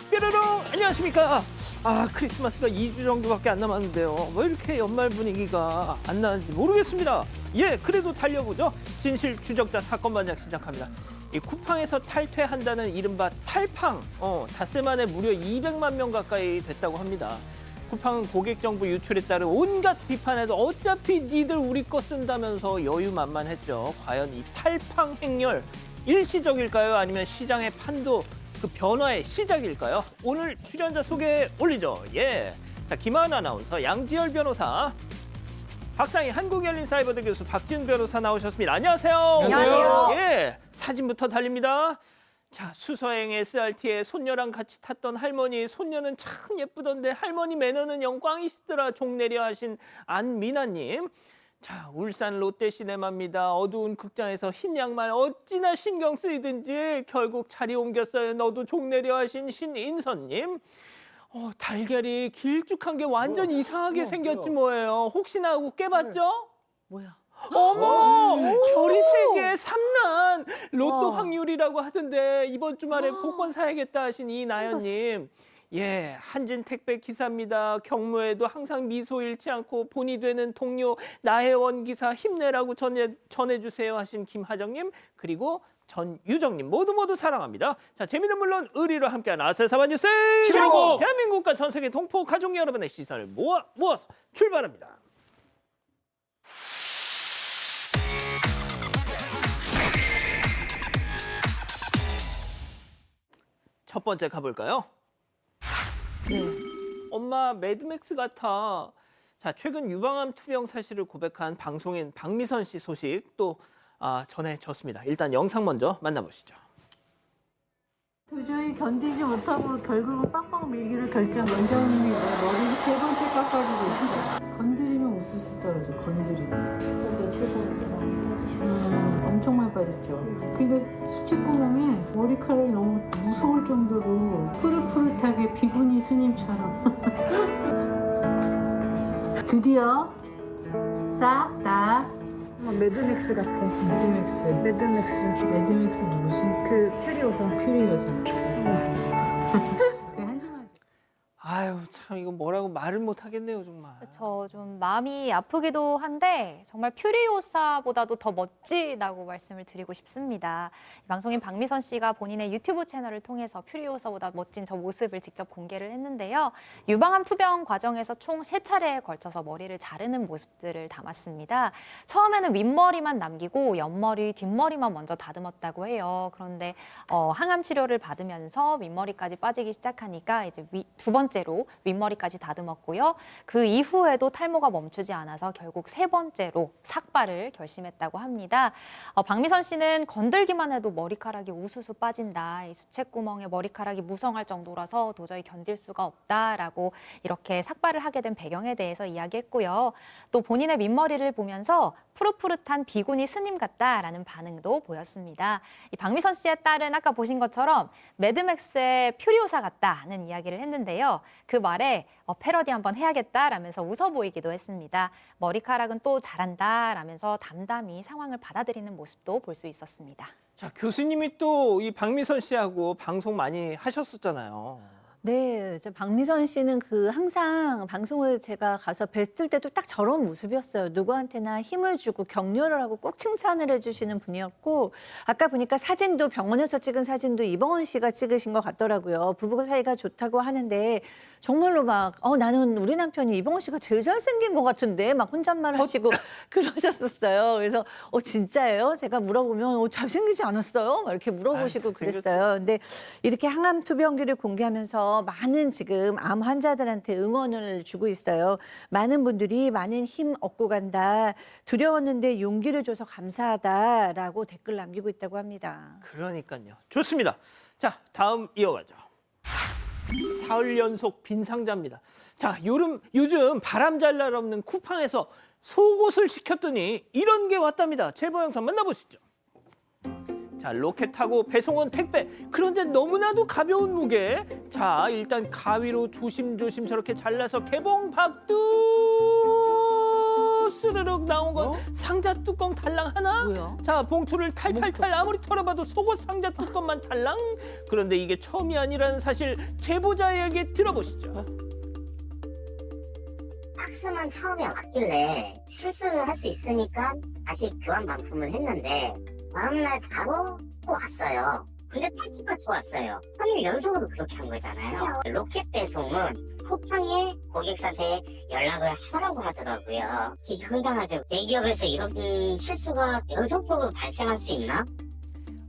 뾰로롱 안녕하십니까. 크리스마스가 2주 정도밖에 안 남았는데요. 왜 이렇게 연말 분위기가 안 나는지 모르겠습니다. 그래도 달려보죠. 진실 추적자 사건 반장 시작합니다. 이 쿠팡에서 탈퇴한다는 이른바 탈팡, 닷새 만에 무려 200만 명 가까이 됐다고 합니다. 쿠팡은 고객 정보 유출에 따른 온갖 비판에도 어차피 니들 우리 거 쓴다면서 여유만만했죠. 과연 이 탈팡 행렬 일시적일까요? 아니면 시장의 판도 그 변화의 시작일까요? 오늘 출연자 소개 올리죠. 자, 김하은 아나운서, 양지열 변호사, 박상희 한국열린사이버대 교수, 박지은 변호사 나오셨습니다. 안녕하세요. 안녕하세요. 사진부터 달립니다. 자, 수서행 SRT에 손녀랑 같이 탔던 할머니, 손녀는 참 예쁘던데 할머니 매너는 영광이시더라 종내려 하신 안미나님. 자, 울산 롯데시네마입니다. 어두운 극장에서 흰 양말 어찌나 신경 쓰이든지 결국 자리 옮겼어요. 너도 종내려 하신 신인선님. 달걀이 길쭉한 게 완전 이상하게 생겼지 뭐예요. 혹시나 하고 깨봤죠? 뭐야? 어머! 별이 3개, 삼란! 로또 확률이라고 하던데 이번 주말에 복권 사야겠다 하신 이나연님. 한진 택배 기사입니다. 경무에도 항상 미소 잃지 않고 본이 되는 동료 나혜원 기사 힘내라고 전해주세요 하신 김하정님, 그리고 전유정님 모두 사랑합니다. 자, 재미는 물론 의리로 함께하는 아세사반 뉴스 15분! 대한민국과 전 세계 동포 가족 여러분의 시선을 모아서 출발합니다. 첫 번째 가볼까요? 엄마 매드맥스 같아. 자, 최근 유방암 투병 사실을 고백한 방송인 박미선 씨 소식 또 전해졌습니다. 일단 영상 먼저 만나보시죠. 도저히 견디지 못하고 결국은 빡빡 밀기로 결정. 원장님이 머리를 3번째 깎아주고 있어. 건드리면 우수수 떨어져. 건드리면. 근데 최선을 많이 빠지셨어요. 엄청 많이 빠졌죠. 그러니까 수치구멍에 머리카락이 너무 무서울 정도로 푸릇푸릇하게 비구니 스님처럼. 드디어 싹 다 매드맥스 같아. 매드맥스. 매드맥스. 매드맥스 누구시? 그 퓨리오사. 퓨리오사. 그게 한심하지. 아유, 참 이거 뭐라고 말을 못 하겠네요, 정말. 저 좀 마음이 아프기도 한데 정말 퓨리오사보다도 더 멋지다고 말씀을 드리고 싶습니다. 방송인 박미선 씨가 본인의 유튜브 채널을 통해서 퓨리오사보다 멋진 저 모습을 직접 공개를 했는데요. 유방암 투병 과정에서 총 3차례에 걸쳐서 머리를 자르는 모습들을 담았습니다. 처음에는 윗머리만 남기고 옆머리, 뒷머리만 먼저 다듬었다고 해요. 그런데 항암 치료를 받으면서 윗머리까지 빠지기 시작하니까 이제 두 번째로 윗머리까지 다듬었고요. 그 이후에도 탈모가 멈추지 않아서 결국 3번째로 삭발을 결심했다고 합니다. 박미선 씨는 건들기만 해도 머리카락이 우수수 빠진다. 이 수채구멍에 머리카락이 무성할 정도라서 도저히 견딜 수가 없다라고 이렇게 삭발을 하게 된 배경에 대해서 이야기했고요. 또 본인의 윗머리를 보면서 푸릇푸릇한 비구니 스님 같다라는 반응도 보였습니다. 이 박미선 씨의 딸은 아까 보신 것처럼 매드맥스의 퓨리오사 같다는 이야기를 했는데요. 그 말에 패러디 한번 해야겠다라면서 웃어 보이기도 했습니다. 머리카락은 또 자란다라면서 담담히 상황을 받아들이는 모습도 볼 수 있었습니다. 자, 교수님이 또 이 박미선 씨하고 방송 많이 하셨었잖아요. 네, 박미선 씨는 항상 방송을 제가 가서 뵀을 때도 딱 저런 모습이었어요. 누구한테나 힘을 주고 격려를 하고 꼭 칭찬을 해주시는 분이었고, 아까 보니까 사진도 병원에서 찍은 사진도 이봉원 씨가 찍으신 것 같더라고요. 부부 사이가 좋다고 하는데 정말로 나는 우리 남편이 이봉원 씨가 제일 잘생긴 것 같은데 막 혼잣말 하시고 그러셨었어요. 그래서 진짜예요? 제가 물어보면 잘생기지 않았어요? 막 이렇게 물어보시고 그랬어요. 근데 이렇게 항암 투병기를 공개하면서 많은 지금 암 환자들한테 응원을 주고 있어요. 많은 분들이 많은 힘 얻고 간다. 두려웠는데 용기를 줘서 감사하다라고 댓글 남기고 있다고 합니다. 그러니까요. 좋습니다. 자, 다음 이어가죠. 사흘 연속 빈상자입니다. 자, 요즘 바람 잘 날 없는 쿠팡에서 속옷을 시켰더니 이런 게 왔답니다. 제보 영상 만나보시죠. 자, 로켓 타고 배송온 택배. 그런데 너무나도 가벼운 무게. 자, 일단 가위로 조심조심 저렇게 잘라서 개봉 박두 후루룩 나온 건 상자 뚜껑 달랑 하나? 뭐야? 자, 봉투를 탈탈탈 아무리 털어봐도 속옷 상자 뚜껑만 달랑? 그런데 이게 처음이 아니라는 사실 제보자의 얘기 들어보시죠. 박스만 처음에 왔길래 실수를 할 수 있으니까 다시 교환 반품을 했는데 다음날 바로 또 왔어요. 근데 패키지가 좋았어요. 3일 연속으로 그렇게 한 거잖아요. 로켓 배송은 쿠팡에 고객사한테 연락을 하라고 하더라고요. 되게 황당하죠. 대기업에서 이런 실수가 연속적으로 발생할 수 있나?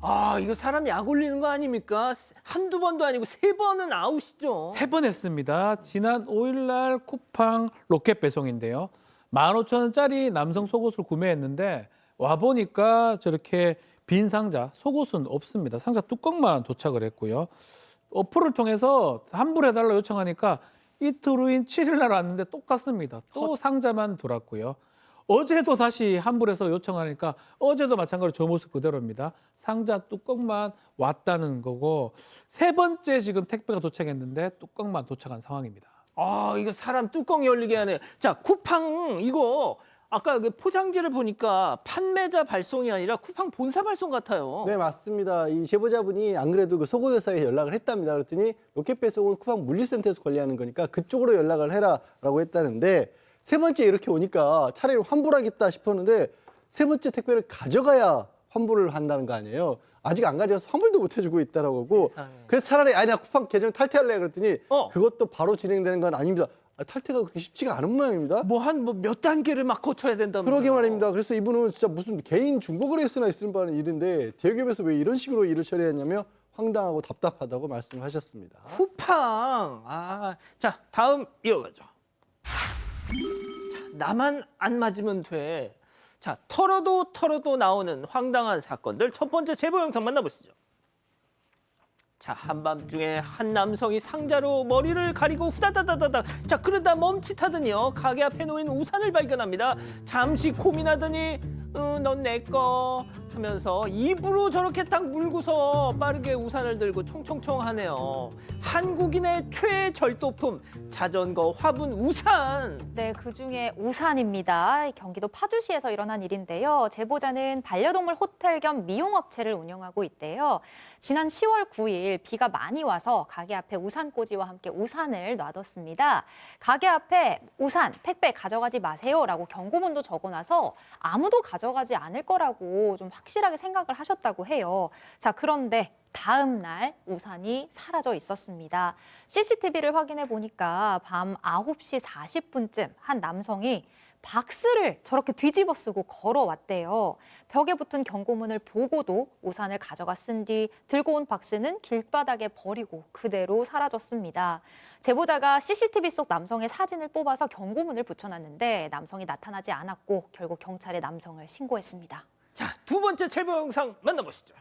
아, 이거 사람 약 올리는 거 아닙니까? 한두 번도 아니고 3번은 아웃이죠. 3번 했습니다. 지난 5일 날 쿠팡 로켓 배송인데요. 15,000원짜리 남성 속옷을 구매했는데 와보니까 저렇게 빈 상자, 속옷은 없습니다. 상자 뚜껑만 도착을 했고요. 어플을 통해서 환불해달라 요청하니까 이틀 후인 7일 날 왔는데 똑같습니다. 또 상자만 돌았고요. 어제도 다시 환불해서 요청하니까 어제도 마찬가지로 저 모습 그대로입니다. 상자 뚜껑만 왔다는 거고 3번째 지금 택배가 도착했는데 뚜껑만 도착한 상황입니다. 아, 이거 사람 뚜껑 열리게 하네. 자, 쿠팡 이거 아까 그 포장지를 보니까 판매자 발송이 아니라 쿠팡 본사 발송 같아요. 네, 맞습니다. 이 제보자분이 안 그래도 그 속옷 회사에 연락을 했답니다. 그랬더니 로켓 배송은 쿠팡 물류센터에서 관리하는 거니까 그쪽으로 연락을 해라라고 했다는데 3번째 이렇게 오니까 차라리 환불하겠다 싶었는데 3번째 택배를 가져가야 환불을 한다는 거 아니에요. 아직 안 가져가서 환불도 못 해주고 있다라고 하고 세상에. 그래서 차라리 아니 나 쿠팡 계정 탈퇴할래 그랬더니 어. 그것도 바로 진행되는 건 아닙니다. 탈퇴가 그렇게 쉽지가 않은 모양입니다. 몇 단계를 막 거쳐야 된다면서요. 그러게 말입니다. 그래서 이분은 진짜 무슨 개인 중고거래에서나 있을 바는 일인데 대기업에서 왜 이런 식으로 일을 처리했냐며 황당하고 답답하다고 말씀을 하셨습니다. 쿠팡. 아, 자, 다음 이어가죠. 자, 나만 안 맞으면 돼. 자, 털어도 나오는 황당한 사건들 첫 번째 제보 영상 만나보시죠. 자, 한밤중에 한 남성이 상자로 머리를 가리고 후다다다다다. 자, 그러다 멈칫하더니요. 가게 앞에 놓인 우산을 발견합니다. 잠시 고민하더니 넌 내 거 하면서 입으로 저렇게 딱 물고서 빠르게 우산을 들고 총총총 하네요. 한국인의 최절도품 자전거, 화분, 우산. 네, 그중에 우산입니다. 경기도 파주시에서 일어난 일인데요. 제보자는 반려동물 호텔 겸 미용업체를 운영하고 있대요. 지난 10월 9일 비가 많이 와서 가게 앞에 우산꽂이와 함께 우산을 놔뒀습니다. 가게 앞에 우산, 택배 가져가지 마세요라고 경고문도 적어놔서 아무도 가져가지 않을 거라고 좀 확실하게 생각을 하셨다고 해요. 자, 그런데 다음 날 우산이 사라져 있었습니다. CCTV를 확인해 보니까 밤 9시 40분쯤 한 남성이 박스를 저렇게 뒤집어 쓰고 걸어왔대요. 벽에 붙은 경고문을 보고도 우산을 가져가 쓴 뒤 들고 온 박스는 길바닥에 버리고 그대로 사라졌습니다. 제보자가 CCTV 속 남성의 사진을 뽑아서 경고문을 붙여놨는데 남성이 나타나지 않았고 결국 경찰에 남성을 신고했습니다. 자, 두 번째 제보 영상 만나보시죠.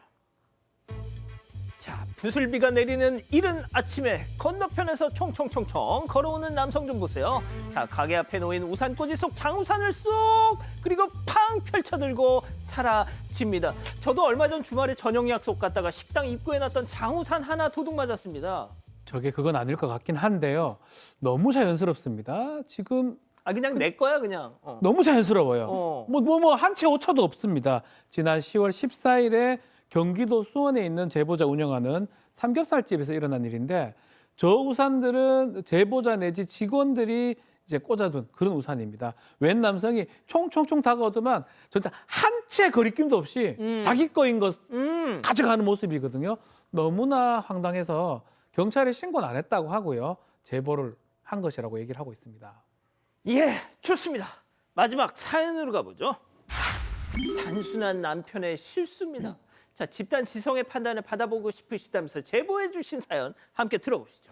자, 부슬비가 내리는 이른 아침에 건너편에서 총총총총 걸어오는 남성 좀 보세요. 자, 가게 앞에 놓인 우산꽂이 속 장우산을 쏙 그리고 팡 펼쳐들고 사라집니다. 저도 얼마 전 주말에 저녁 약속 갔다가 식당 입구에 놨던 장우산 하나 도둑 맞았습니다. 저게 그건 아닐 것 같긴 한데요. 너무 자연스럽습니다. 지금 아, 그냥 내 거야 그냥. 너무 자연스러워요. 어. 한 채 오차도 없습니다. 지난 10월 14일에 경기도 수원에 있는 제보자 운영하는 삼겹살집에서 일어난 일인데 저 우산들은 제보자 내지 직원들이 이제 꽂아둔 그런 우산입니다. 웬 남성이 총총총 다가오더만 진짜 한 채 거리낌도 없이 자기 거인 것 가져가는 모습이거든요. 너무나 황당해서 경찰에 신고는 안 했다고 하고요. 제보를 한 것이라고 얘기를 하고 있습니다. 예, 좋습니다. 마지막 사연으로 가보죠. 단순한 남편의 실수입니다. 자, 집단 지성의 판단을 받아보고 싶으시다면서 제보해 주신 사연 함께 들어보시죠.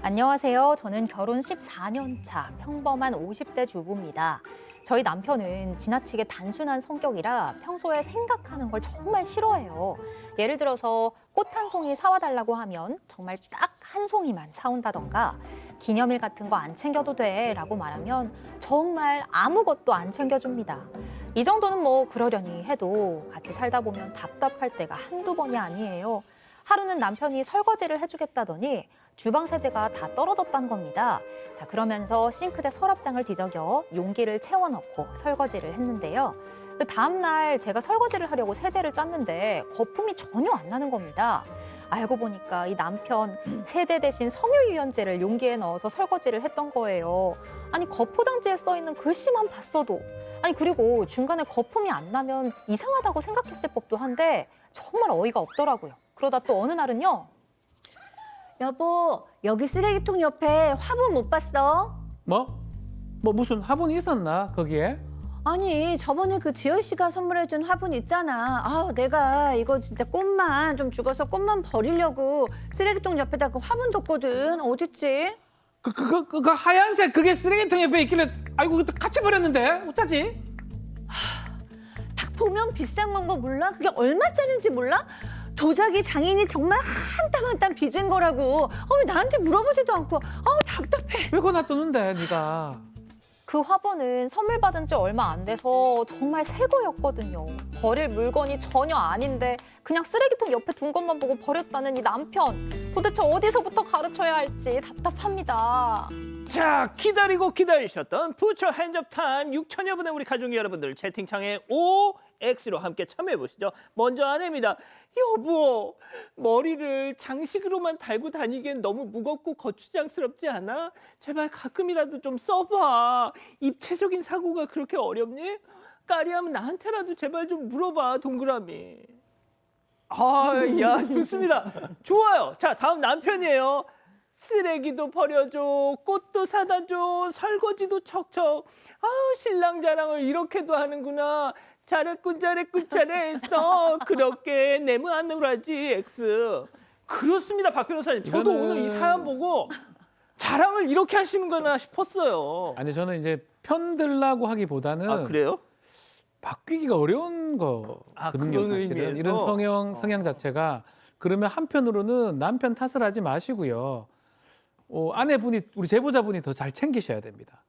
안녕하세요. 저는 결혼 14년 차 평범한 50대 주부입니다. 저희 남편은 지나치게 단순한 성격이라 평소에 생각하는 걸 정말 싫어해요. 예를 들어서 꽃 한 송이 사와 달라고 하면 정말 딱 한 송이만 사온다던가 기념일 같은 거 안 챙겨도 돼 라고 말하면 정말 아무것도 안 챙겨줍니다. 이 정도는 뭐 그러려니 해도 같이 살다 보면 답답할 때가 한두 번이 아니에요. 하루는 남편이 설거지를 해주겠다더니 주방 세제가 다 떨어졌다는 겁니다. 자, 그러면서 싱크대 서랍장을 뒤적여 용기를 채워 넣고 설거지를 했는데요. 그 다음날 제가 설거지를 하려고 세제를 짰는데 거품이 전혀 안 나는 겁니다. 알고 보니까 이 남편 세제 대신 섬유유연제를 용기에 넣어서 설거지를 했던 거예요. 아니, 거포장지에 써 있는 글씨만 봤어도, 아니, 그리고 중간에 거품이 안 나면 이상하다고 생각했을 법도 한데 정말 어이가 없더라고요. 그러다 또 어느 날은요. 여보, 여기 쓰레기통 옆에 화분 못 봤어? 뭐 무슨 화분이 있었나 거기에? 아니, 저번에 그 지열 씨가 선물해준 화분 있잖아. 아, 내가 이거 진짜 꽃만 좀 죽어서 꽃만 버리려고 쓰레기통 옆에다 그 화분 뒀거든. 어딨지? 그 하얀색 그게 쓰레기통 옆에 있길래 아이고 그때 같이 버렸는데 어쩌지? 딱 보면 비싼 건 거 몰라? 그게 얼마짜린지 몰라? 도자기 장인이 정말 한 땀 한 땀 빚은 거라고. 왜 나한테 물어보지도 않고. 답답해. 왜 그거 놔뒀는데 네가? 그 화분은 선물 받은 지 얼마 안 돼서 정말 새 거였거든요. 버릴 물건이 전혀 아닌데 그냥 쓰레기통 옆에 둔 것만 보고 버렸다는 이 남편. 도대체 어디서부터 가르쳐야 할지 답답합니다. 자, 기다리고 기다리셨던 부처 핸즈업 타임 6천여 분의 우리 가족 여러분들 채팅창에 OX로 함께 참여해 보시죠. 먼저 아내입니다. 여보, 머리를 장식으로만 달고 다니기엔 너무 무겁고 거추장스럽지 않아? 제발 가끔이라도 좀 써봐. 입체적인 사고가 그렇게 어렵니? 까리하면 나한테라도 제발 좀 물어봐, 동그라미. 야, 좋습니다. 좋아요. 자, 다음 남편이에요. 쓰레기도 버려줘, 꽃도 사다 줘, 설거지도 척척. 신랑 자랑을 이렇게도 하는구나. 잘했군 잘했어. 그렇게 내무 안 누라지 X. 그렇습니다, 박 변호사님. 저도 이거는- 오늘 이 사연 보고 자랑을 이렇게 하시는구나 싶었어요. 아니 저는 이제 편들라고 하기보다는 그래요? 바뀌기가 어려운 거거든요. 그런 사실은 의미에서? 이런 성향 자체가. 그러면 한편으로는 남편 탓을 하지 마시고요. 아내분이 우리 제보자분이 더 잘 챙기셔야 됩니다.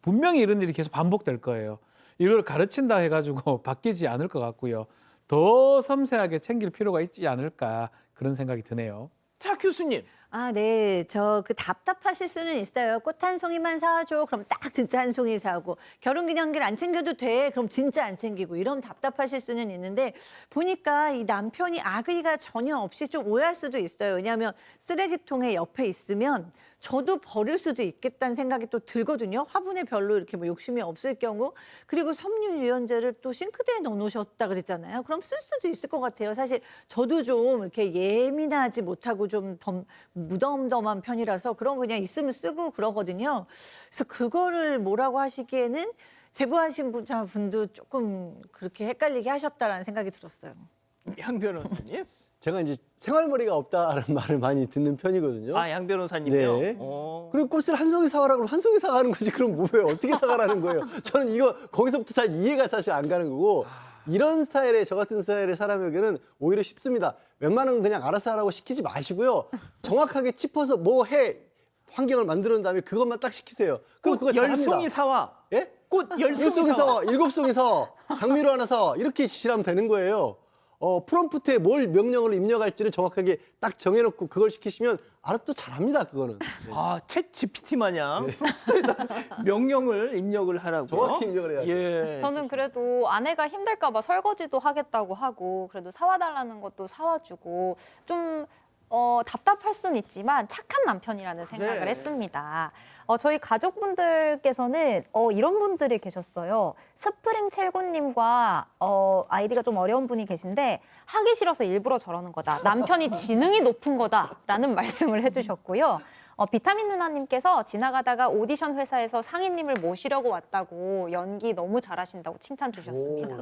분명히 이런 일이 계속 반복될 거예요. 이걸 가르친다 해가지고 바뀌지 않을 것 같고요. 더 섬세하게 챙길 필요가 있지 않을까 그런 생각이 드네요. 자, 교수님. 네. 저 그 답답하실 수는 있어요. 꽃 한 송이만 사줘. 그럼 딱 진짜 한 송이 사고. 결혼기념일 안 챙겨도 돼. 그럼 진짜 안 챙기고. 이러면 답답하실 수는 있는데 보니까 이 남편이 악의가 전혀 없이 좀 오해할 수도 있어요. 왜냐하면 쓰레기통에 옆에 있으면 저도 버릴 수도 있겠다는 생각이 또 들거든요. 화분에 별로 이렇게 뭐 욕심이 없을 경우. 그리고 섬유유연제를 또 싱크대에 넣어놓으셨다 그랬잖아요. 그럼 쓸 수도 있을 것 같아요. 사실 저도 좀 이렇게 예민하지 못하고 좀 무덤덤한 편이라서 그런 거 그냥 있으면 쓰고 그러거든요. 그래서 그거를 뭐라고 하시기에는 제보하신 분도 조금 그렇게 헷갈리게 하셨다라는 생각이 들었어요. 양 변호사님. 제가 이제 생활머리가 없다라는 말을 많이 듣는 편이거든요. 양 변호사님이요. 네. 그리고 꽃을 한 송이 사가라 그러면 한 송이 사가는 거지. 그럼 뭐예요? 어떻게 사가라는 거예요? 저는 이거 거기서부터 잘 이해가 사실 안 가는 거고 이런 스타일의 저 같은 스타일의 사람에게는 오히려 쉽습니다. 웬만하면 그냥 알아서 하라고 시키지 마시고요. 정확하게 짚어서 뭐 해 환경을 만들어 놓은 다음에 그것만 딱 시키세요. 그럼 그거 꽃 잘합니다. 10송이 사와. 예? 꽃 10송이 10송이 사와. 사와, 7송이 사와, 장미로 하나 사와 이렇게 지시하면 되는 거예요. 프롬프트에 뭘 명령을 입력할지를 정확하게 딱 정해놓고 그걸 시키시면 알아서 또 잘합니다. 그거는. 네. 챗 GPT 마냥 프롬프트에다 명령을 입력을 하라고. 정확히 입력을 해야죠. 예. 저는 그래도 아내가 힘들까 봐 설거지도 하겠다고 하고 그래도 사와달라는 것도 사와주고 좀 답답할 수는 있지만 착한 남편이라는 생각을 그래. 했습니다. 저희 가족분들께서는 이런 분들이 계셨어요. 스프링 79님과 아이디가 좀 어려운 분이 계신데 하기 싫어서 일부러 저러는 거다. 남편이 지능이 높은 거다라는 말씀을 해주셨고요. 비타민 누나님께서 지나가다가 오디션 회사에서 상인님을 모시려고 왔다고 연기 너무 잘하신다고 칭찬 주셨습니다.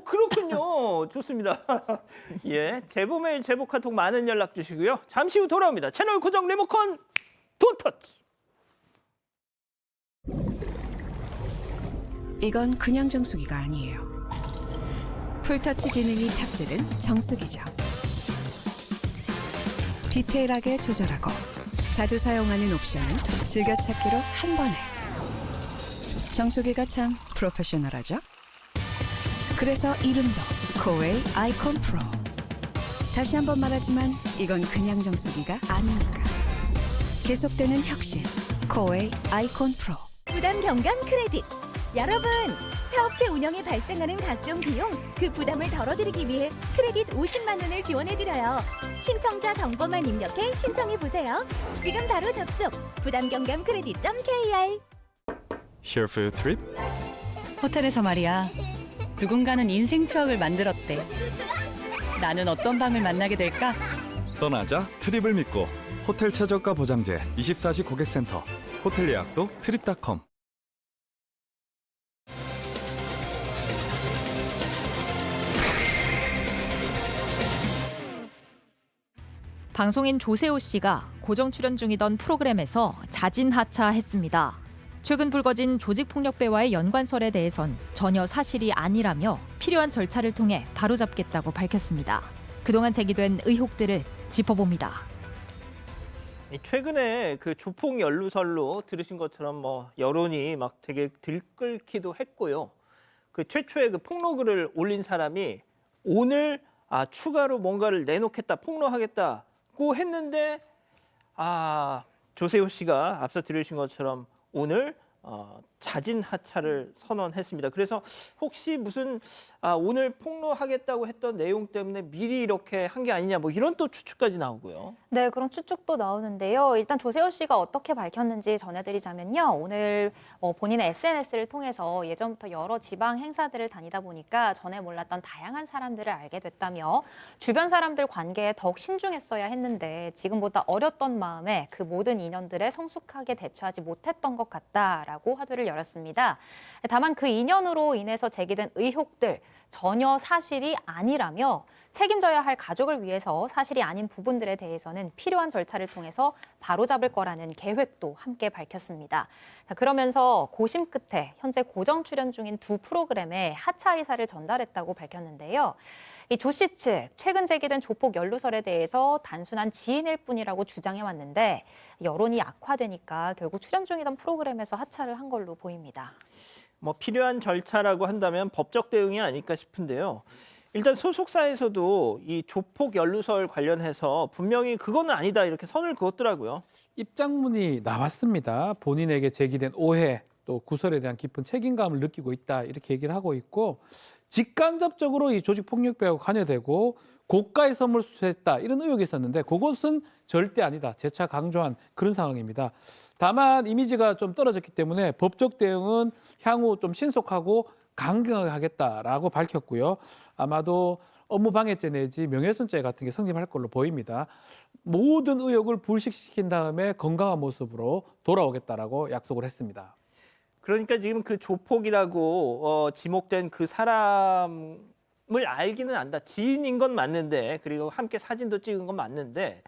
그렇군요. 좋습니다. 예, 제보 메일, 제보 카톡 많은 연락 주시고요. 잠시 후 돌아옵니다. 채널 고정 리모컨 돈터치. 이건 그냥 정수기가 아니에요. 풀터치 기능이 탑재된 정수기죠. 디테일하게 조절하고 자주 사용하는 옵션은 즐겨찾기로 한 번에. 정수기가 참 프로페셔널하죠? 그래서 이름도 코웨이 아이콘 프로. 다시 한번 말하지만 이건 그냥 정수기가 아닙니다. 계속되는 혁신. 코웨이 아이콘 프로. 부담 경감 크레딧. 여러분, 사업체 운영에 발생하는 각종 비용, 그 부담을 덜어드리기 위해 크레딧 50만 원을 지원해드려요. 신청자 정보만 입력해 신청해보세요. 지금 바로 접속. 부담경감 크레딧.kr. Here for your trip? 호텔에서 말이야. 누군가는 인생 추억을 만들었대. 나는 어떤 방을 만나게 될까? 떠나자 트립을 믿고 호텔 최저가 보장제 24시 고객센터 호텔 예약도 트립닷컴. 방송인 조세호 씨가 고정 출연 중이던 프로그램에서 자진 하차했습니다. 최근 불거진 조직폭력배와의 연관설에 대해선 전혀 사실이 아니라며 필요한 절차를 통해 바로잡겠다고 밝혔습니다. 그동안 제기된 의혹들을 짚어봅니다. 최근에 그 조폭 연루설로 들으신 것처럼 뭐 여론이 막 되게 들끓기도 했고요. 그 최초의 그 폭로글을 올린 사람이 오늘 추가로 뭔가를 내놓겠다, 폭로하겠다고 했는데 조세호 씨가 앞서 들으신 것처럼 오늘 자진 하차를 선언했습니다. 그래서 혹시 무슨 오늘 폭로하겠다고 했던 내용 때문에 미리 이렇게 한 게 아니냐 뭐 이런 또 추측까지 나오고요. 네, 그런 추측도 나오는데요. 일단 조세호 씨가 어떻게 밝혔는지 전해드리자면요. 오늘 본인의 SNS를 통해서 예전부터 여러 지방 행사들을 다니다 보니까 전에 몰랐던 다양한 사람들을 알게 됐다며 주변 사람들 관계에 더욱 신중했어야 했는데 지금보다 어렸던 마음에 그 모든 인연들에 성숙하게 대처하지 못했던 것 같다라고 화두를 열었습니다. 다만 그 인연으로 인해서 제기된 의혹들 전혀 사실이 아니라며 책임져야 할 가족을 위해서 사실이 아닌 부분들에 대해서는 필요한 절차를 통해서 바로잡을 거라는 계획도 함께 밝혔습니다. 그러면서 고심 끝에 현재 고정 출연 중인 두 프로그램에 하차 의사를 전달했다고 밝혔는데요. 이 조 씨 측 최근 제기된 조폭 연루설에 대해서 단순한 지인일 뿐이라고 주장해왔는데 여론이 악화되니까 결국 출연 중이던 프로그램에서 하차를 한 걸로 보입니다. 뭐 필요한 절차라고 한다면 법적 대응이 아닐까 싶은데요. 일단 소속사에서도 이 조폭 연루설 관련해서 분명히 그거는 아니다 이렇게 선을 그었더라고요. 입장문이 나왔습니다. 본인에게 제기된 오해 또 구설에 대한 깊은 책임감을 느끼고 있다 이렇게 얘기를 하고 있고 직간접적으로 이 조직폭력배하고 관여되고 고가의 선물 수수했다 이런 의혹이 있었는데 그것은 절대 아니다. 재차 강조한 그런 상황입니다. 다만 이미지가 좀 떨어졌기 때문에 법적 대응은 향후 좀 신속하고 강경하게 하겠다라고 밝혔고요. 아마도 업무방해죄 내지 명예훼손죄 같은 게 성립할 걸로 보입니다. 모든 의혹을 불식시킨 다음에 건강한 모습으로 돌아오겠다라고 약속을 했습니다. 그러니까 지금 그 조폭이라고 지목된 그 사람을 알기는 안다. 지인인 건 맞는데 그리고 함께 사진도 찍은 건 맞는데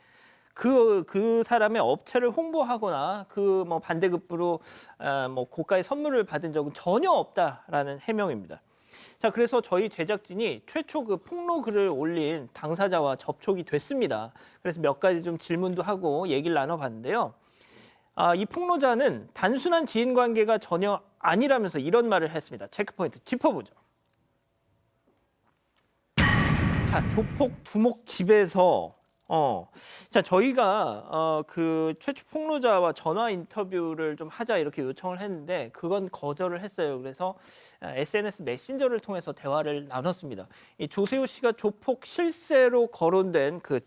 그 사람의 업체를 홍보하거나 그 뭐 반대급부로 뭐 고가의 선물을 받은 적은 전혀 없다라는 해명입니다. 자, 그래서 저희 제작진이 최초 그 폭로 글을 올린 당사자와 접촉이 됐습니다. 그래서 몇 가지 좀 질문도 하고 얘기를 나눠봤는데요. 이 폭로자는 단순한 지인 관계가 전혀 아니라면서 이런 말을 했습니다. 체크포인트 짚어보죠. 자, 조폭 두목 집에서 자, 저희가 그 최초 폭로자와 전화 인터뷰를 좀 하자 이렇게 요청을 했는데 그건 거절을 했어요. 그래서 SNS 메신저를 통해서 대화를 나눴습니다. 이 조세호 씨가 조폭 실세로 거론된 그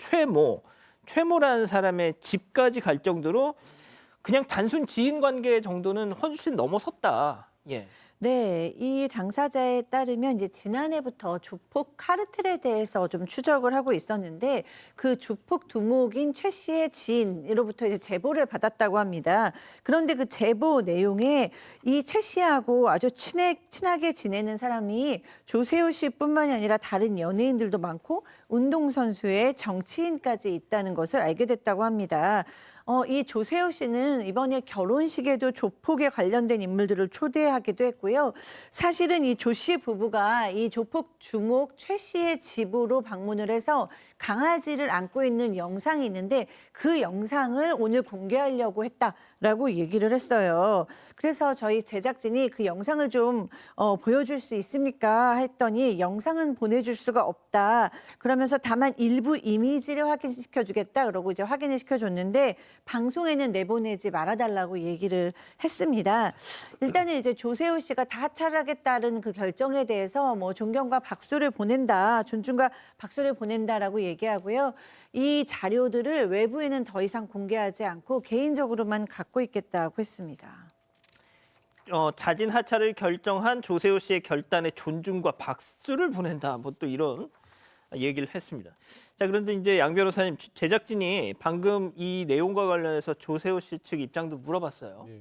최모라는 사람의 집까지 갈 정도로 그냥 단순 지인 관계 정도는 훨씬 넘어섰다. 예. 네, 이 당사자에 따르면 이제 지난해부터 조폭 카르텔에 대해서 좀 추적을 하고 있었는데 그 조폭 두목인 최 씨의 지인으로부터 이제 제보를 받았다고 합니다. 그런데 그 제보 내용에 이 최 씨하고 아주 친하게 지내는 사람이 조세호 씨뿐만이 아니라 다른 연예인들도 많고 운동선수의 정치인까지 있다는 것을 알게 됐다고 합니다. 이 조세호 씨는 이번에 결혼식에도 조폭에 관련된 인물들을 초대하기도 했고요. 사실은 이 조 씨 부부가 이 조폭 주목 최 씨의 집으로 방문을 해서 강아지를 안고 있는 영상이 있는데 그 영상을 오늘 공개하려고 했다라고 얘기를 했어요. 그래서 저희 제작진이 그 영상을 좀 보여줄 수 있습니까? 했더니 영상은 보내줄 수가 없다. 그러면서 다만 일부 이미지를 확인시켜주겠다. 그러고 이제 확인을 시켜줬는데 방송에는 내보내지 말아달라고 얘기를 했습니다. 일단은 이제 조세호 씨가 다 하차하겠다는 그 결정에 대해서 뭐 존경과 박수를 보낸다, 존중과 박수를 보낸다라고 얘기하고요. 이 자료들을 외부에는 더 이상 공개하지 않고 개인적으로만 갖고 있겠다고 했습니다. 자진 하차를 결정한 조세호 씨의 결단에 존중과 박수를 보낸다. 뭐 또 이런 얘기를 했습니다. 자, 그런데 이제 양 변호사님, 제작진이 방금 이 내용과 관련해서 조세호 씨 측 입장도 물어봤어요. 예.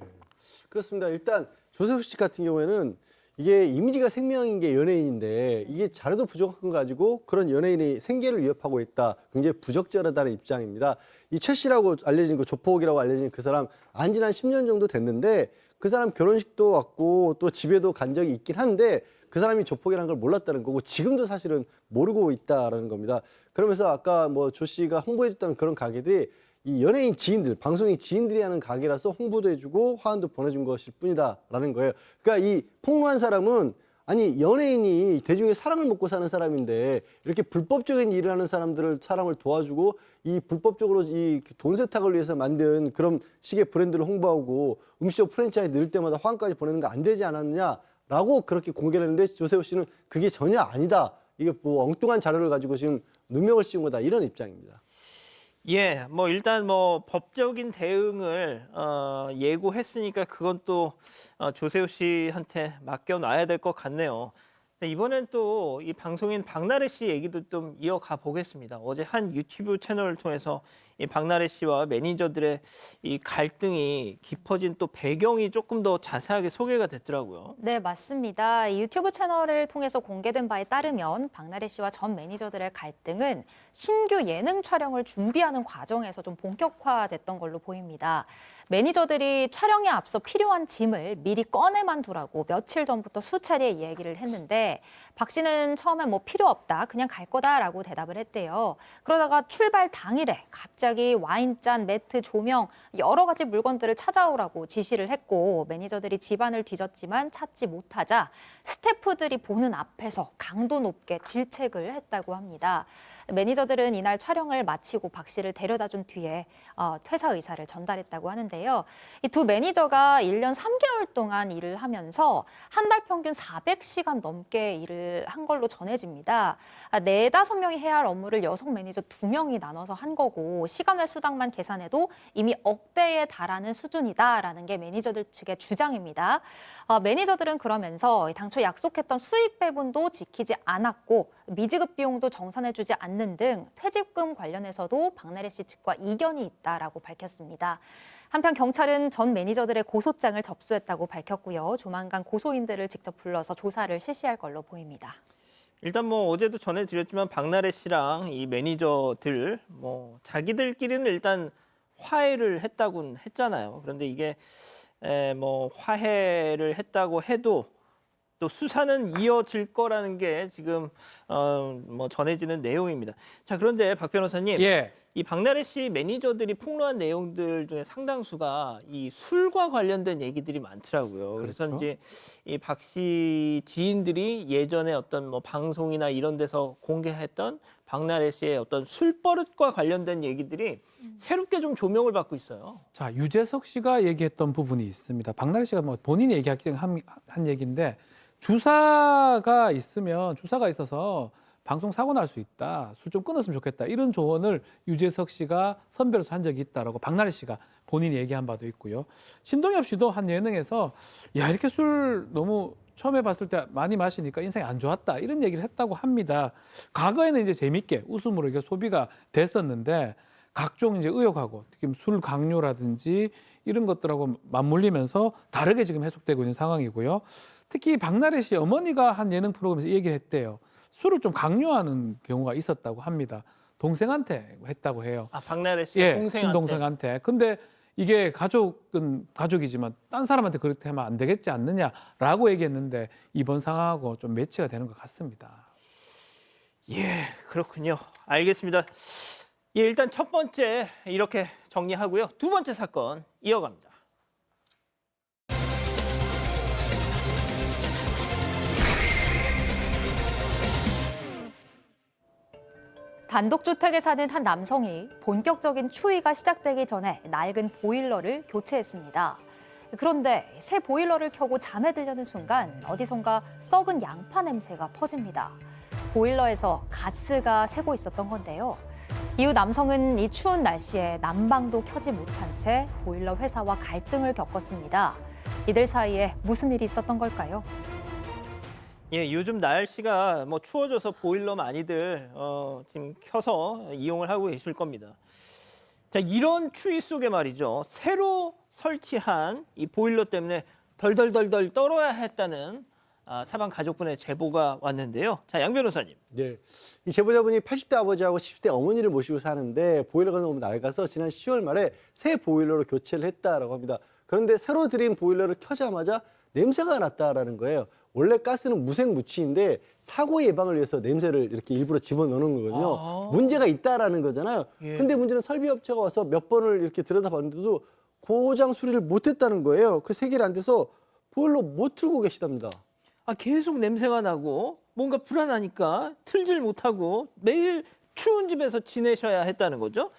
그렇습니다. 일단 조세호 씨 같은 경우에는 이게 이미지가 생명인 게 연예인인데 이게 자료도 부족한 거 가지고 그런 연예인의 생계를 위협하고 있다. 굉장히 부적절하다는 입장입니다. 이 최 씨라고 알려진 그 조폭이라고 알려진 그 사람 안진 한 10년 정도 됐는데 그 사람 결혼식도 왔고 또 집에도 간 적이 있긴 한데 그 사람이 조폭이라는 걸 몰랐다는 거고 지금도 사실은 모르고 있다라는 겁니다. 그러면서 아까 뭐 조 씨가 홍보해줬다는 그런 가게들이 이 연예인 지인들, 방송인 지인들이 하는 가게라서 홍보도 해주고 화환도 보내준 것일 뿐이다라는 거예요. 그러니까 이 폭로한 사람은 아니 연예인이 대중의 사랑을 먹고 사는 사람인데 이렇게 불법적인 일을 하는 사람을 도와주고 이 불법적으로 이 돈 세탁을 위해서 만든 그런 식의 브랜드를 홍보하고 음식점 프랜차이즈 늘 때마다 화환까지 보내는 거 안 되지 않았느냐라고 그렇게 공개를 했는데 조세호 씨는 그게 전혀 아니다. 이게 뭐 엉뚱한 자료를 가지고 지금 누명을 씌운 거다 이런 입장입니다. 예, 뭐 일단 뭐 법적인 대응을 예고했으니까 그건 또 조세호 씨한테 맡겨놔야 될 것 같네요. 이번엔 또 이 방송인 박나래 씨 얘기도 좀 이어가 보겠습니다. 어제 한 유튜브 채널을 통해서 이 박나래 씨와 매니저들의 이 갈등이 깊어진 또 배경이 조금 더 자세하게 소개가 됐더라고요. 네, 맞습니다. 이 유튜브 채널을 통해서 공개된 바에 따르면 박나래 씨와 전 매니저들의 갈등은 신규 예능 촬영을 준비하는 과정에서 좀 본격화됐던 걸로 보입니다. 매니저들이 촬영에 앞서 필요한 짐을 미리 꺼내만 두라고 며칠 전부터 수차례 얘기를 했는데 박 씨는 처음엔 뭐 필요 없다, 그냥 갈 거다라고 대답을 했대요. 그러다가 출발 당일에 갑자기 와인잔, 매트, 조명 여러 가지 물건들을 찾아오라고 지시를 했고 매니저들이 집안을 뒤졌지만 찾지 못하자 스태프들이 보는 앞에서 강도 높게 질책을 했다고 합니다. 매니저들은 이날 촬영을 마치고 박 씨를 데려다 준 뒤에 퇴사 의사를 전달했다고 하는데요. 이 두 매니저가 1년 3개월 동안 일을 하면서 한 달 평균 400시간 넘게 일을 한 걸로 전해집니다. 4-5명이 해야 할 업무를 여성 매니저 2명이 나눠서 한 거고 시간외 수당만 계산해도 이미 억대에 달하는 수준이다라는 게 매니저들 측의 주장입니다. 매니저들은 그러면서 당초 약속했던 수익 배분도 지키지 않았고 미지급 비용도 정산해주지 않는 등 퇴직금 관련해서도 박나래 씨 측과 이견이 있다라고 밝혔습니다. 한편 경찰은 전 매니저들의 고소장을 접수했다고 밝혔고요. 조만간 고소인들을 직접 불러서 조사를 실시할 걸로 보입니다. 일단 뭐 어제도 전해드렸지만 박나래 씨랑 이 매니저들 뭐 자기들끼리는 일단 화해를 했다고는 했잖아요. 그런데 이게 뭐 화해를 했다고 해도 또 수사는 이어질 거라는 게 지금 뭐 전해지는 내용입니다. 자, 그런데 박 변호사님, 예. 이 박나래 씨 매니저들이 폭로한 내용들 중에 상당수가 이 술과 관련된 얘기들이 많더라고요. 그래서 그렇죠. 이제 이 박 씨 지인들이 예전에 어떤 뭐 방송이나 이런 데서 공개했던 박나래 씨의 어떤 술버릇과 관련된 얘기들이 새롭게 좀 조명을 받고 있어요. 자, 유재석 씨가 얘기했던 부분이 있습니다. 박나래 씨가 뭐 본인이 얘기하기 한 얘기인데 주사가 있어서 방송 사고 날 수 있다. 술 좀 끊었으면 좋겠다. 이런 조언을 유재석 씨가 선배로서 한 적이 있다라고 박나래 씨가 본인이 얘기한 바도 있고요. 신동엽 씨도 한 예능에서 야, 이렇게 술 너무 처음에 봤을 때 많이 마시니까 인상이 안 좋았다. 이런 얘기를 했다고 합니다. 과거에는 이제 재밌게 웃음으로 이게 소비가 됐었는데 각종 이제 의혹하고 특히 술 강요라든지 이런 것들하고 맞물리면서 다르게 지금 해석되고 있는 상황이고요. 특히 박나래 씨 어머니가 한 예능 프로그램에서 얘기를 했대요. 술을 좀 강요하는 경우가 있었다고 합니다. 동생한테 했다고 해요. 아, 박나래 씨가 예, 동생한테. 친동생한테. 근데 이게 가족은 가족이지만 딴 사람한테 그렇게 하면 안 되겠지 않느냐라고 얘기했는데 이번 상황하고 좀 매치가 되는 것 같습니다. 예, 그렇군요. 알겠습니다. 예, 일단 첫 번째 이렇게 정리하고요. 두 번째 사건 이어갑니다. 단독주택에 사는 한 남성이 본격적인 추위가 시작되기 전에 낡은 보일러를 교체했습니다. 그런데 새 보일러를 켜고 잠에 들려는 순간 어디선가 썩은 양파 냄새가 퍼집니다. 보일러에서 가스가 새고 있었던 건데요. 이후 남성은 이 추운 날씨에 난방도 켜지 못한 채 보일러 회사와 갈등을 겪었습니다. 이들 사이에 무슨 일이 있었던 걸까요? 예, 요즘 날씨가 뭐 추워져서 보일러 많이들 지금 켜서 이용을 하고 계실 겁니다. 자, 이런 추위 속에 말이죠. 새로 설치한 이 보일러 때문에 덜덜덜덜 떨어야 했다는 사방 가족분의 제보가 왔는데요. 자, 양 변호사님. 네. 이 제보자분이 80대 아버지하고 10대 어머니를 모시고 사는데 보일러가 너무 낡아서 지난 10월 말에 새 보일러로 교체를 했다라고 합니다. 그런데 새로 들인 보일러를 켜자마자 냄새가 났다라는 거예요. 원래 가스는 무색무취인데 사고 예방을 위해서 냄새를 이렇게 일부러 집어넣는 거거든요. 문제가 있다라는 거잖아요. 예. 근데 문제는 설비업체가 와서 몇 번을 이렇게 들여다봤는데도 고장 수리를 못했다는 거예요. 그래서 해결이 안 돼서 보일러 못 틀고 계시답니다. 계속 냄새가 나고 뭔가 불안하니까 틀질 못하고 매일 추운 집에서 지내셔야 했다는 거죠.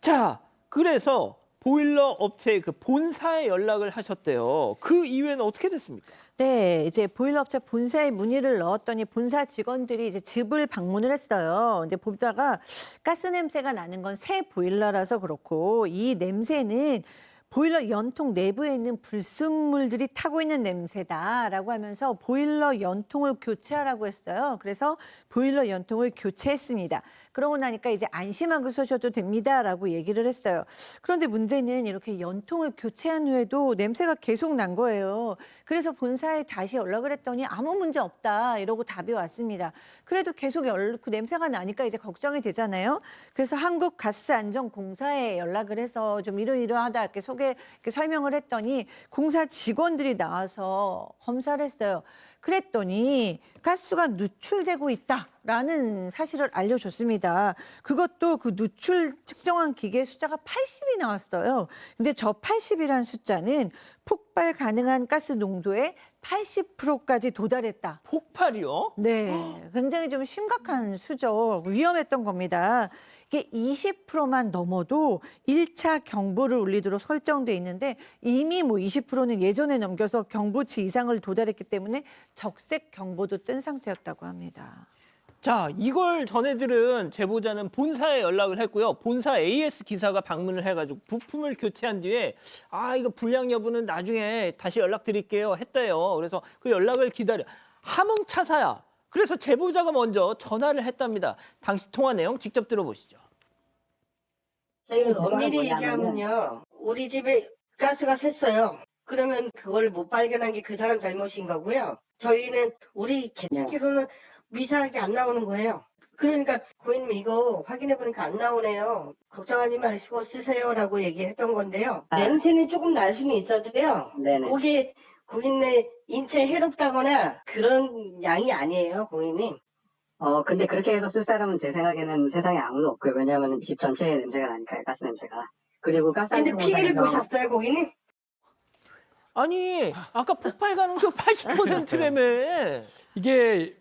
자, 그래서 보일러 업체의 그 본사에 연락을 하셨대요. 그 이후에는 어떻게 됐습니까? 네, 이제 보일러 업체 본사에 문의를 넣었더니 본사 직원들이 이제 집을 방문을 했어요. 이제 보다가 가스 냄새가 나는 건 새 보일러라서 그렇고 이 냄새는 보일러 연통 내부에 있는 불순물들이 타고 있는 냄새다라고 하면서 보일러 연통을 교체하라고 했어요. 그래서 보일러 연통을 교체했습니다. 그러고 나니까 이제 안심하고 쓰셔도 됩니다라고 얘기를 했어요. 그런데 문제는 이렇게 연통을 교체한 후에도 냄새가 계속 난 거예요. 그래서 본사에 다시 연락을 했더니 아무 문제 없다 이러고 답이 왔습니다. 그래도 계속 그 냄새가 나니까 이제 걱정이 되잖아요. 그래서 한국가스안전공사에 연락을 해서 좀 이러이러하다 이렇게 이렇게 설명을 했더니 공사 직원들이 나와서 검사를 했어요. 그랬더니 가스가 누출되고 있다라는 사실을 알려줬습니다. 그것도 그 누출 측정한 기계 숫자가 80이 나왔어요. 근데 저 80이라는 숫자는 폭발 가능한 가스 농도의 80%까지 도달했다. 폭발이요? 네, 굉장히 좀 심각한 수죠. 위험했던 겁니다. 이게 20%만 넘어도 1차 경보를 울리도록 설정돼 있는데 이미 뭐 20%는 예전에 넘겨서 경보치 이상을 도달했기 때문에 적색 경보도 뜬 상태였다고 합니다. 자, 이걸 전해들은 제보자는 본사에 연락을 했고요. 본사 AS 기사가 방문을 해가지고 부품을 교체한 뒤에 이거 불량 여부는 나중에 다시 연락드릴게요 했대요. 그래서 그 연락을 기다려. 함흥차사야. 그래서 제보자가 먼저 전화를 했답니다. 당시 통화 내용 직접 들어보시죠. 엄밀히 얘기하면요. 우리 집에 가스가 샜어요. 그러면 그걸 못 발견한 게 그 사람 잘못인 거고요. 저희는 우리 계측기로는 미세하게 안 나오는 거예요. 그러니까 고객님 이거 확인해보니까 안 나오네요. 걱정하지 마시고 쓰세요라고 얘기했던 건데요. 냄새는 조금 날 수는 있어도요. 그게 고객님 인체에 해롭다거나 그런 양이 아니에요, 고객님. 근데 그렇게 해서 쓸 사람은 제 생각에는 세상에 아무도 없고요. 왜냐하면 집 전체에 냄새가 나니까요, 가스 냄새가. 그리고 가스 근데 피해를 보셨어요, 고객님? 아니, 아까 폭발 가능성 80%라며. 이게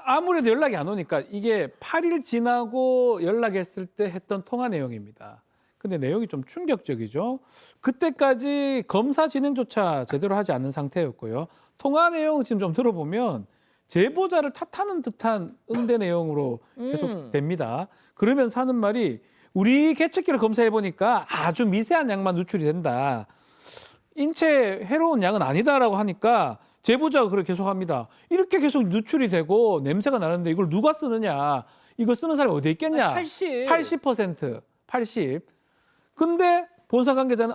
아무래도 연락이 안 오니까 이게 8일 지나고 연락했을 때 했던 통화 내용입니다. 근데 내용이 좀 충격적이죠. 그때까지 검사 진행조차 제대로 하지 않는 상태였고요. 통화 내용 지금 좀 들어보면 제보자를 탓하는 듯한 응대 내용으로 계속 됩니다. 그러면서 하는 말이 우리 계측기를 검사해 보니까 아주 미세한 양만 누출이 된다. 인체에 해로운 양은 아니다라고 하니까 제보자가 그렇게 계속합니다. 이렇게 계속 누출이 되고 냄새가 나는데 이걸 누가 쓰느냐? 이거 쓰는 사람이 어디 있겠냐? 80%. 80. 근데 본사 관계자는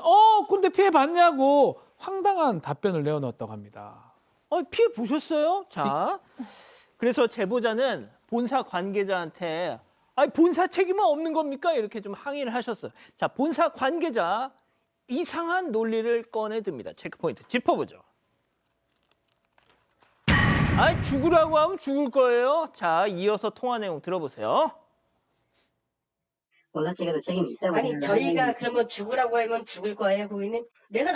근데 피해 봤냐고 황당한 답변을 내어놓았다고 합니다. 피해 보셨어요? 자, 그래서 제보자는 본사 관계자한테 본사 책임은 없는 겁니까? 이렇게 좀 항의를 하셨어요. 자, 본사 관계자 이상한 논리를 꺼내듭니다. 체크포인트 짚어보죠. 죽으라고 하면 죽을 거예요. 자, 이어서 통화 내용 들어보세요. 본사 측에도 책임이 있다고. 아니 저희가 그러면 죽으라고 하면 죽을 거예요 고객님? 내가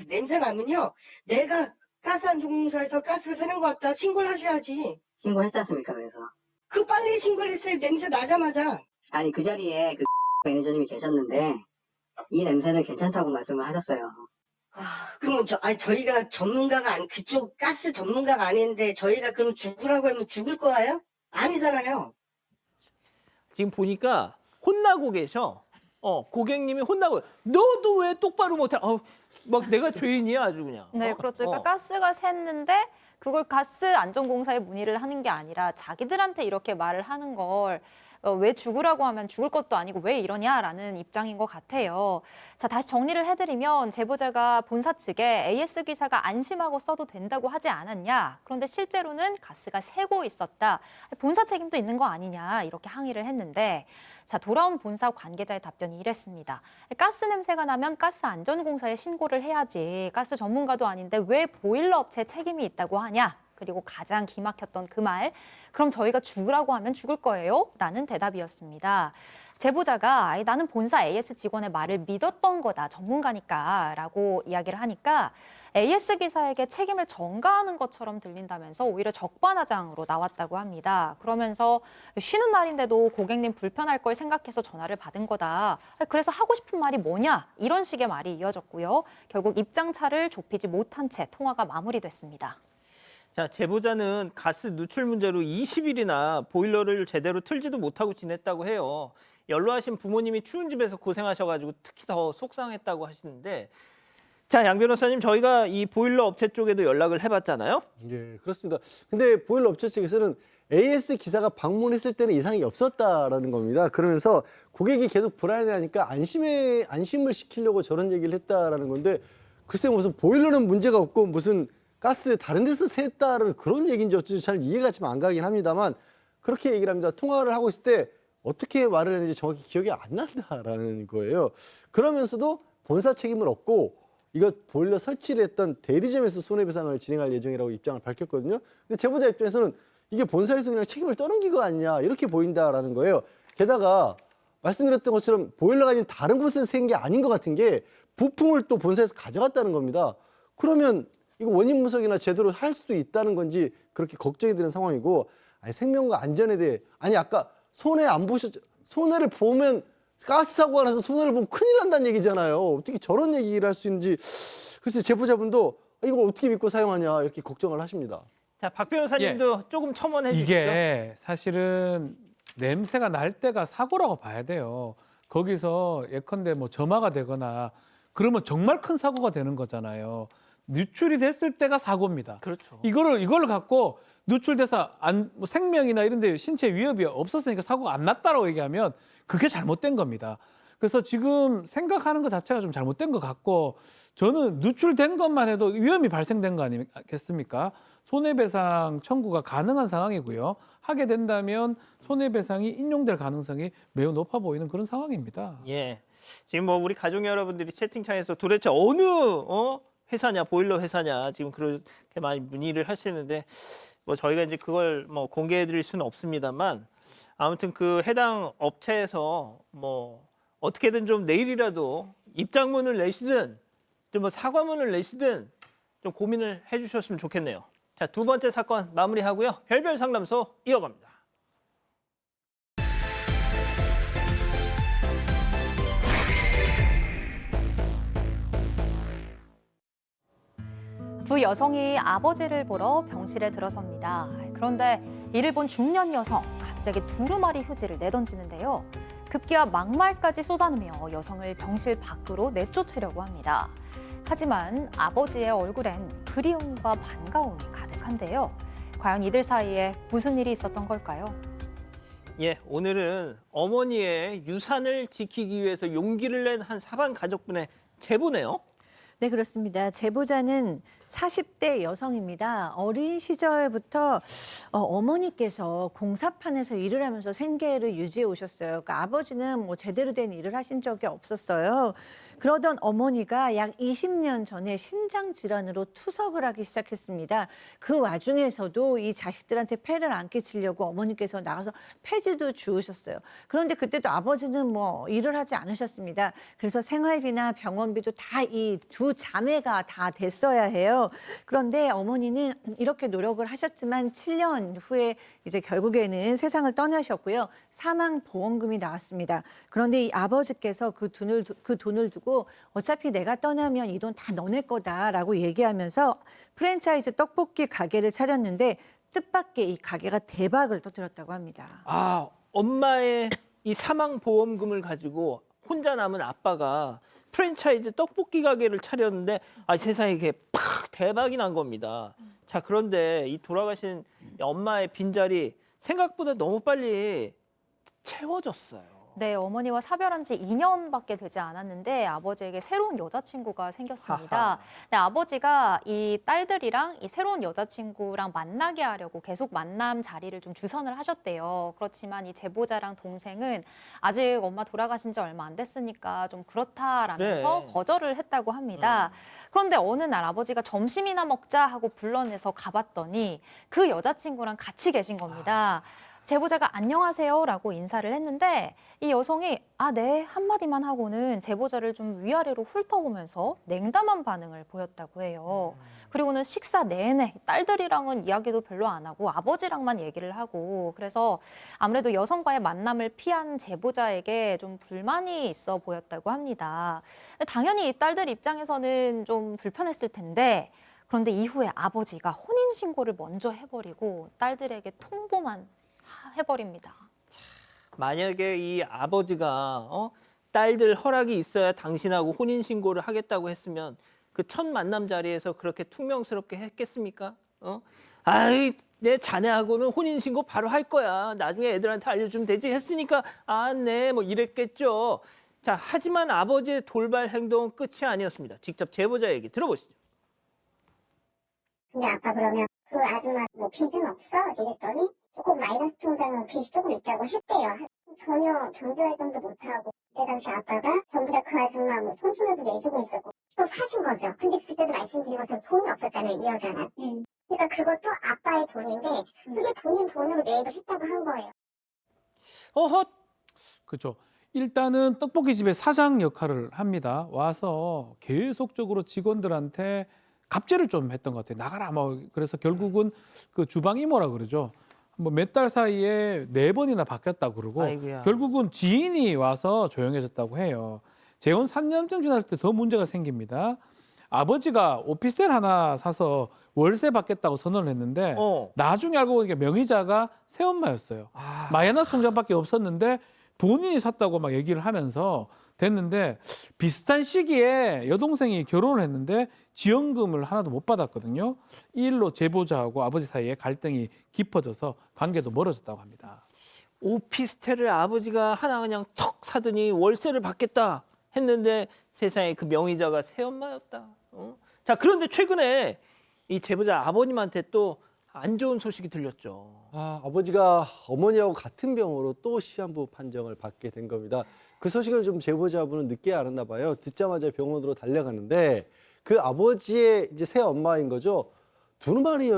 냄새 나면요 내가 가스 안전공사에서 가스가 새는 것 같다 신고를 하셔야지. 신고했지 않습니까? 그래서 그 빨리 신고를 했어요. 냄새 나자마자. 아니 그 자리에 그 매니저님이 계셨는데 이 냄새는 괜찮다고 말씀을 하셨어요. 그러면 저희가 전문가가 그쪽 가스 전문가가 아닌데 저희가 그럼 죽으라고 하면 죽을 거예요? 아니잖아요. 지금 보니까 혼나고 계셔. 고객님이 혼나고 너도 왜 똑바로 못해? 막 내가 죄인이야 아주 그냥. 네, 그렇죠. 그러니까 가스가 샜는데 그걸 가스 안전공사에 문의를 하는 게 아니라 자기들한테 이렇게 말을 하는 걸 왜 죽으라고 하면 죽을 것도 아니고 왜 이러냐라는 입장인 것 같아요. 자, 다시 정리를 해드리면 제보자가 본사 측에 AS 기사가 안심하고 써도 된다고 하지 않았냐. 그런데 실제로는 가스가 새고 있었다. 본사 책임도 있는 거 아니냐 이렇게 항의를 했는데 자, 돌아온 본사 관계자의 답변이 이랬습니다. 가스 냄새가 나면 가스 안전공사에 신고를 해야지. 가스 전문가도 아닌데 왜 보일러 업체 책임이 있다고 하냐. 그리고 가장 기막혔던 그 말, 그럼 저희가 죽으라고 하면 죽을 거예요? 라는 대답이었습니다. 제보자가 나는 본사 AS 직원의 말을 믿었던 거다, 전문가니까 라고 이야기를 하니까 AS 기사에게 책임을 전가하는 것처럼 들린다면서 오히려 적반하장으로 나왔다고 합니다. 그러면서 쉬는 날인데도 고객님 불편할 걸 생각해서 전화를 받은 거다. 그래서 하고 싶은 말이 뭐냐? 이런 식의 말이 이어졌고요. 결국 입장차를 좁히지 못한 채 통화가 마무리됐습니다. 자, 제보자는 가스 누출 문제로 20일이나 보일러를 제대로 틀지도 못하고 지냈다고 해요. 연로하신 부모님이 추운 집에서 고생하셔가지고 특히 더 속상했다고 하시는데, 자, 양 변호사님, 저희가 이 보일러 업체 쪽에도 연락을 해봤잖아요. 예, 그렇습니다. 근데 보일러 업체 측에서는 AS 기사가 방문했을 때는 이상이 없었다라는 겁니다. 그러면서 고객이 계속 불안해하니까 안심을 시키려고 저런 얘기를 했다라는 건데, 글쎄 무슨 보일러는 문제가 없고 무슨 가스 다른 데서 샜다는 그런 얘기인지 어쩐지 잘 이해가 좀 안 가긴 합니다만 그렇게 얘기를 합니다. 통화를 하고 있을 때 어떻게 말을 했는지 정확히 기억이 안 난다라는 거예요. 그러면서도 본사 책임을 얻고 이거 보일러 설치를 했던 대리점에서 손해배상을 진행할 예정이라고 입장을 밝혔거든요. 근데 제보자 입장에서는 이게 본사에서 그냥 책임을 떠넘긴 거 아니냐 이렇게 보인다라는 거예요. 게다가 말씀드렸던 것처럼 보일러가 아닌 다른 곳에서 샌 게 아닌 것 같은 게 부품을 또 본사에서 가져갔다는 겁니다. 그러면 이거 원인 분석이나 제대로 할 수도 있다는 건지 그렇게 걱정이 되는 상황이고, 아니, 생명과 안전에 대해, 아니 아까 손해 안 보셨죠? 손해를 보면 가스 사고가 나서 손해를 보면 큰일 난다는 얘기잖아요. 어떻게 저런 얘기를 할 수 있는지. 글쎄 제보자분도 이걸 어떻게 믿고 사용하냐 이렇게 걱정을 하십니다. 자, 박 변호사님도 조금 첨언해 주시죠. 이게 사실은 냄새가 날 때가 사고라고 봐야 돼요. 거기서 예컨대 뭐 점화가 되거나 그러면 정말 큰 사고가 되는 거잖아요. 누출이 됐을 때가 사고입니다. 그렇죠. 이걸 갖고 누출돼서 뭐 생명이나 이런 데 신체 위협이 없었으니까 사고가 안 났다라고 얘기하면 그게 잘못된 겁니다. 그래서 지금 생각하는 것 자체가 좀 잘못된 것 같고, 저는 누출된 것만 해도 위험이 발생된 거 아니겠습니까? 손해배상 청구가 가능한 상황이고요. 하게 된다면 손해배상이 인용될 가능성이 매우 높아 보이는 그런 상황입니다. 예. 지금 뭐 우리 가족 여러분들이 채팅창에서 도대체 어느 회사냐, 보일러 회사냐 지금 그렇게 많이 문의를 하시는데, 뭐 저희가 이제 그걸 뭐 공개해 드릴 수는 없습니다만, 아무튼 그 해당 업체에서 뭐 어떻게든 좀 내일이라도 입장문을 내시든 좀 뭐 사과문을 내시든 좀 고민을 해 주셨으면 좋겠네요. 자, 두 번째 사건 마무리하고요. 별별 상담소 이어갑니다. 두 여성이 아버지를 보러 병실에 들어섭니다. 그런데 이를 본 중년 여성, 갑자기 두루마리 휴지를 내던지는데요. 급기야 막말까지 쏟아내며 여성을 병실 밖으로 내쫓으려고 합니다. 하지만 아버지의 얼굴엔 그리움과 반가움이 가득한데요. 과연 이들 사이에 무슨 일이 있었던 걸까요? 예, 오늘은 어머니의 유산을 지키기 위해서 용기를 낸 한 사반 가족분의 제보네요. 네, 그렇습니다. 제보자는 40대 여성입니다. 어린 시절부터 어머니께서 공사판에서 일을 하면서 생계를 유지해 오셨어요. 그러니까 아버지는 뭐 제대로 된 일을 하신 적이 없었어요. 그러던 어머니가 약 20년 전에 신장 질환으로 투석을 하기 시작했습니다. 그 와중에서도 이 자식들한테 폐를 안 끼치려고 어머니께서 나가서 폐지도 주우셨어요. 그런데 그때도 아버지는 뭐 일을 하지 않으셨습니다. 그래서 생활비나 병원비도 다 이 두 자매가 다 됐어야 해요. 그런데 어머니는 이렇게 노력을 하셨지만 7년 후에 이제 결국에는 세상을 떠나셨고요. 사망보험금이 나왔습니다. 그런데 이 아버지께서 그 돈을 두고 어차피 내가 떠나면 이 돈 다 너네 거다라고 얘기하면서 프랜차이즈 떡볶이 가게를 차렸는데 뜻밖의 이 가게가 대박을 터뜨렸다고 합니다. 아, 엄마의 이 사망보험금을 가지고 혼자 남은 아빠가 프랜차이즈 떡볶이 가게를 차렸는데 세상에 이게 팍 대박이 난 겁니다. 자, 그런데 이 돌아가신 엄마의 빈자리 생각보다 너무 빨리 채워졌어요. 네, 어머니와 사별한 지 2년밖에 되지 않았는데 아버지에게 새로운 여자친구가 생겼습니다. 하하. 네, 아버지가 이 딸들이랑 이 새로운 여자친구랑 만나게 하려고 계속 만남 자리를 좀 주선을 하셨대요. 그렇지만 이 제보자랑 동생은 아직 엄마 돌아가신 지 얼마 안 됐으니까 좀 그렇다라면서 그래. 거절을 했다고 합니다. 그런데 어느 날 아버지가 점심이나 먹자 하고 불러내서 가봤더니 그 여자친구랑 같이 계신 겁니다. 제보자가 안녕하세요라고 인사를 했는데 이 여성이 네 한마디만 하고는 제보자를 좀 위아래로 훑어보면서 냉담한 반응을 보였다고 해요. 그리고는 식사 내내 딸들이랑은 이야기도 별로 안 하고 아버지랑만 얘기를 하고 그래서 아무래도 여성과의 만남을 피한 제보자에게 좀 불만이 있어 보였다고 합니다. 당연히 이 딸들 입장에서는 좀 불편했을 텐데 그런데 이후에 아버지가 혼인신고를 먼저 해버리고 딸들에게 통보만 해버립니다. 만약에 이 아버지가 딸들 허락이 있어야 당신하고 혼인신고를 하겠다고 했으면 그 첫 만남 자리에서 그렇게 퉁명스럽게 했겠습니까? 내 자네하고는 혼인신고 바로 할 거야. 나중에 애들한테 알려주면 되지 했으니까 네 뭐 이랬겠죠. 자, 하지만 아버지의 돌발 행동은 끝이 아니었습니다. 직접 제보자 얘기 들어보시죠. 근데 아빠 그러면 그 아줌마 뭐 빚은 없어? 이랬더니 조금 마이너스 통장은 빚이 조금 있다고 했대요. 전혀 경제활동도 못하고 그때 당시 아빠가 전부 다 그 아줌마 뭐 통신료도 내주고 있었고 또 사준 거죠. 근데 그때도 말씀드린 것처럼 돈이 없었잖아요. 이 여자는. 그러니까 그것도 아빠의 돈인데 그게 본인 돈으로 매입을 했다고 한 거예요. 어헛. 그렇죠. 일단은 떡볶이집의 사장 역할을 합니다. 와서 계속적으로 직원들한테 갑질을 좀 했던 것 같아요. 나가라 뭐 그래서 결국은 그 주방 이모라 그러죠. 뭐 몇 달 사이에 4번이나 바뀌었다고 그러고 아이고야. 결국은 지인이 와서 조용해졌다고 해요. 재혼 3년쯤 지났을 때 더 문제가 생깁니다. 아버지가 오피스텔 하나 사서 월세 받겠다고 선언을 했는데 나중에 알고 보니까 명의자가 새엄마였어요. 마이너스 통장밖에 없었는데 본인이 샀다고 막 얘기를 하면서 됐는데 비슷한 시기에 여동생이 결혼을 했는데 지원금을 하나도 못 받았거든요. 이 일로 제보자하고 아버지 사이에 갈등이 깊어져서 관계도 멀어졌다고 합니다. 오피스텔을 아버지가 하나 그냥 턱 사더니 월세를 받겠다 했는데 세상에 그 명의자가 새엄마였다. 자, 그런데 최근에 이 제보자 아버님한테 또 안 좋은 소식이 들렸죠. 아버지가 어머니하고 같은 병으로 또 시한부 판정을 받게 된 겁니다. 그 소식을 좀 제보자분은 늦게 알았나 봐요. 듣자마자 병원으로 달려갔는데 그 아버지의 이제 새 엄마인 거죠. 두루마리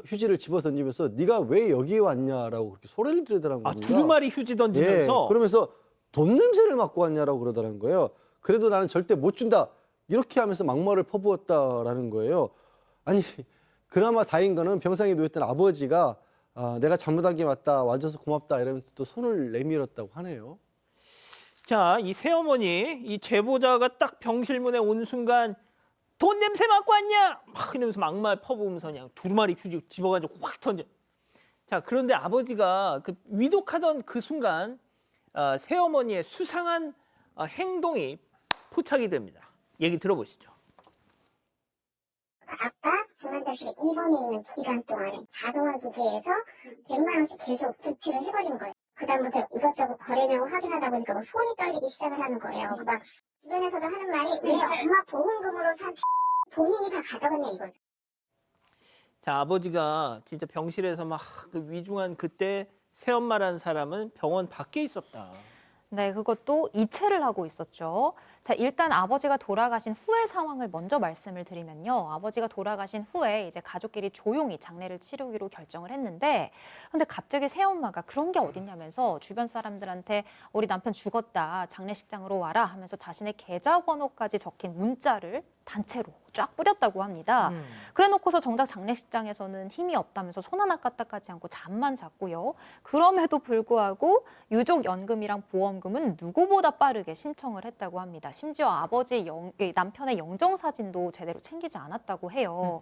휴지를 집어 던지면서 네가 왜 여기 왔냐라고 그렇게 소리를 지르더라는 겁니다. 두루마리 휴지 던지면서? 그러면서 돈 냄새를 맡고 왔냐라고 그러더라는 거예요. 그래도 나는 절대 못 준다. 이렇게 하면서 막말을 퍼부었다라는 거예요. 아니 그나마 다행인 거는 병상에 누웠던 아버지가 내가 잘못한 게 맞다. 와줘서 고맙다. 이러면서 또 손을 내밀었다고 하네요. 자, 이 새어머니, 이 제보자가 딱 병실문에 온 순간 돈 냄새 맡고 왔냐? 막 이러면서 막말 퍼부으면서 그냥 두루마리 휴지 집어가지고 확 던져. 자, 그런데 아버지가 그 위독하던 그 순간 새어머니의 수상한 행동이 포착이 됩니다. 얘기 들어보시죠. 아빠 중환자실에 입원해 있는 기간 동안에 자동화 기계에서 100만 원씩 계속 기출을 해버린 거예요. 그다음부터 이것저것 거래량을 확인하다 보니까 뭐 손이 떨리기 시작을 하는 거예요. 막 주변에서도 하는 말이 왜 엄마 보험금으로 산 본인이 다 가져갔냐 이거죠. 자, 아버지가 진짜 병실에서 막 그 위중한 그때 새엄마라는 사람은 병원 밖에 있었다. 네, 그것도 이체를 하고 있었죠. 자, 일단 아버지가 돌아가신 후의 상황을 먼저 말씀을 드리면요. 아버지가 돌아가신 후에 이제 가족끼리 조용히 장례를 치르기로 결정을 했는데, 근데 갑자기 새엄마가 그런 게 어딨냐면서 주변 사람들한테 우리 남편 죽었다, 장례식장으로 와라 하면서 자신의 계좌번호까지 적힌 문자를 단체로 쫙 뿌렸다고 합니다. 그래 놓고서 정작 장례식장에서는 힘이 없다면서 손 하나 까딱하지 않고 잠만 잤고요. 그럼에도 불구하고 유족연금이랑 보험금은 누구보다 빠르게 신청을 했다고 합니다. 심지어 아버지 남편의 영정사진도 제대로 챙기지 않았다고 해요.